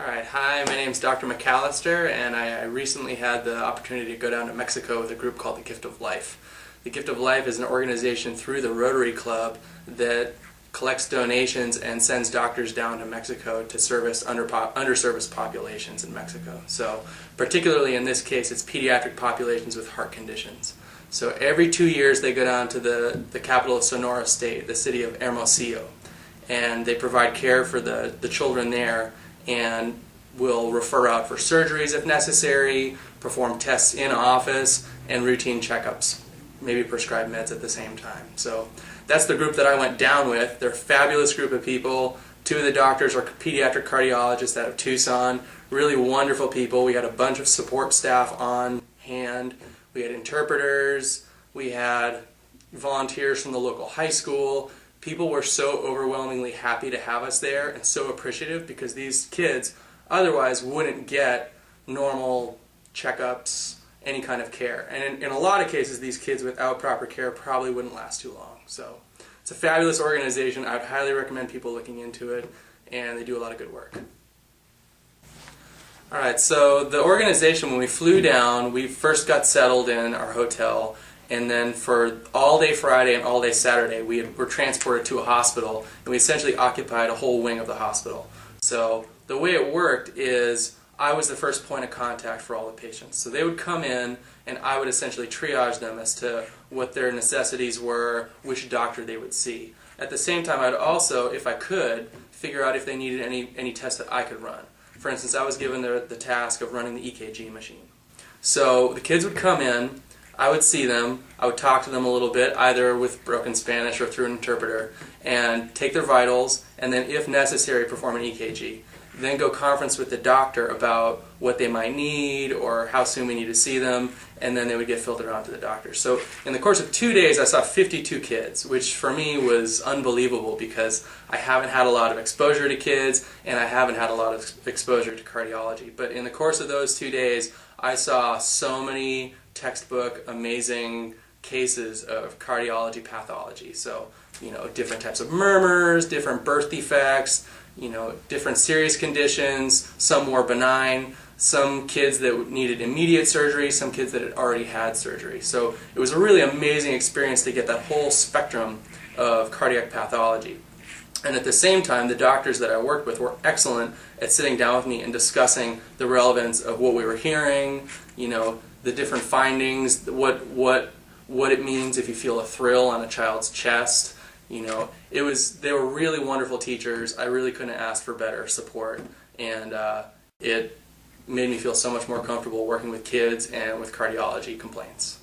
Alright, hi, my name is Dr. McAllister, and I recently had the opportunity to go down to Mexico with a group called the Gift of Life. The Gift of Life is an organization through the Rotary Club that collects donations and sends doctors down to Mexico to service underserviced populations in Mexico. So, particularly in this case, it's pediatric populations with heart conditions. So every 2 years they go down to the capital of Sonora State, the city of Hermosillo, and they provide care for the children there, and will refer out for surgeries if necessary, perform tests in office, and routine checkups, maybe prescribe meds at the same time. So that's the group that I went down with. They're a fabulous group of people. Two of the doctors are pediatric cardiologists out of Tucson, really wonderful people. We had a bunch of support staff on hand. We had interpreters, we had volunteers from the local high school. People were so overwhelmingly happy to have us there and so appreciative, because these kids otherwise wouldn't get normal checkups, any kind of care. And in a lot of cases, these kids without proper care probably wouldn't last too long. So it's a fabulous organization. I would highly recommend people looking into it, and they do a lot of good work. Alright, so the organization, when we flew down, we first got settled in our hotel, and then for all day Friday and all day Saturday we were transported to a hospital, and we essentially occupied a whole wing of the hospital. So the way it worked is I was the first point of contact for all the patients. So they would come in, and I would essentially triage them as to what their necessities were, which doctor they would see. At the same time, I'd also, if I could, figure out if they needed any tests that I could run. For instance, I was given the task of running the EKG machine. So the kids would come in, I would see them, I would talk to them a little bit, either with broken Spanish or through an interpreter, and take their vitals, and then if necessary perform an EKG. Then go conference with the doctor about what they might need or how soon we need to see them, and then they would get filtered on to the doctor. So in the course of 2 days I saw 52 kids, which for me was unbelievable because I haven't had a lot of exposure to kids and I haven't had a lot of exposure to cardiology. But in the course of those 2 days I saw so many textbook amazing cases of cardiology pathology. So, different types of murmurs, different birth defects, different serious conditions, some more benign, some kids that needed immediate surgery, some kids that had already had surgery. So it was a really amazing experience to get that whole spectrum of cardiac pathology. And at the same time, the doctors that I worked with were excellent at sitting down with me and discussing the relevance of what we were hearing, the different findings, what it means if you feel a thrill on a child's chest. They were really wonderful teachers. I really couldn't ask for better support, and it made me feel so much more comfortable working with kids and with cardiology complaints.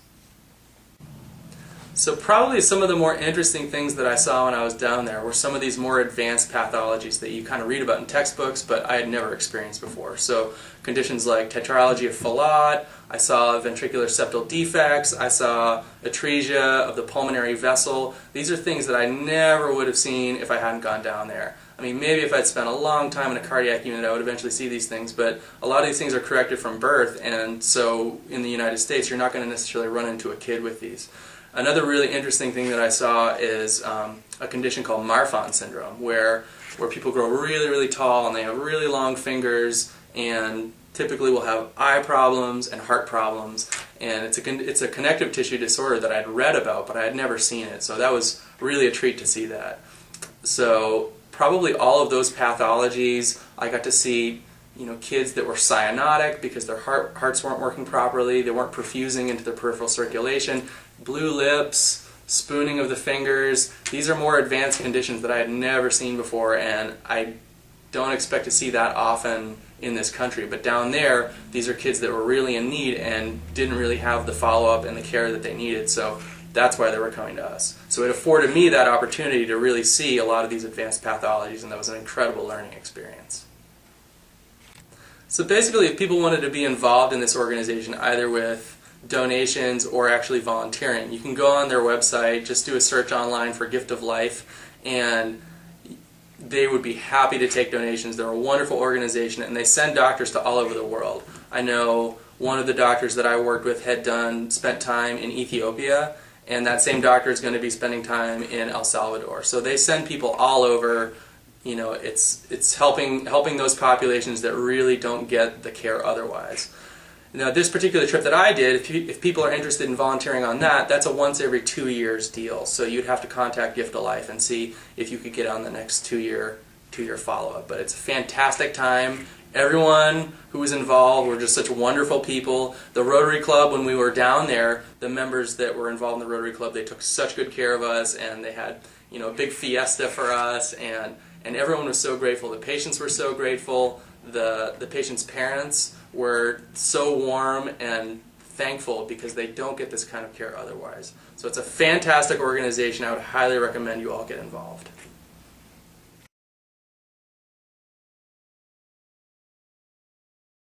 So probably some of the more interesting things that I saw when I was down there were some of these more advanced pathologies that you kind of read about in textbooks, but I had never experienced before. So conditions like tetralogy of Fallot, I saw ventricular septal defects, I saw atresia of the pulmonary vessel. These are things that I never would have seen if I hadn't gone down there. I mean, maybe if I'd spent a long time in a cardiac unit, I would eventually see these things, but a lot of these things are corrected from birth, and so in the United States, you're not going to necessarily run into a kid with these. Another really interesting thing that I saw is a condition called Marfan syndrome, where people grow really, really tall and they have really long fingers, and typically will have eye problems and heart problems. And it's a connective tissue disorder that I'd read about, but I had never seen it. So that was really a treat to see that. So probably all of those pathologies, I got to see kids that were cyanotic because their hearts weren't working properly, they weren't perfusing into the peripheral circulation, blue lips, spooning of the fingers. These are more advanced conditions that I had never seen before, and I don't expect to see that often in this country. But down there, these are kids that were really in need and didn't really have the follow-up and the care that they needed, so that's why they were coming to us. So it afforded me that opportunity to really see a lot of these advanced pathologies, and that was an incredible learning experience. So basically, if people wanted to be involved in this organization, either with donations or actually volunteering, you can go on their website, just do a search online for Gift of Life, and they would be happy to take donations. They're a wonderful organization, and they send doctors to all over the world. I know one of the doctors that I worked with had spent time in Ethiopia, and that same doctor is going to be spending time in El Salvador. So they send people all over it's helping those populations that really don't get the care otherwise. Now, this particular trip that I did, if people are interested in volunteering on that, that's a once every 2 years deal. So you'd have to contact Gift of Life and see if you could get on the next 2-year follow-up. But it's a fantastic time. Everyone who was involved were just such wonderful people. The Rotary Club, when we were down there, the members that were involved in the Rotary Club, they took such good care of us, and they had a big fiesta for us, and everyone was so grateful. The patients were so grateful. The patients' parents were so warm and thankful because they don't get this kind of care otherwise. So it's a fantastic organization. I would highly recommend you all get involved.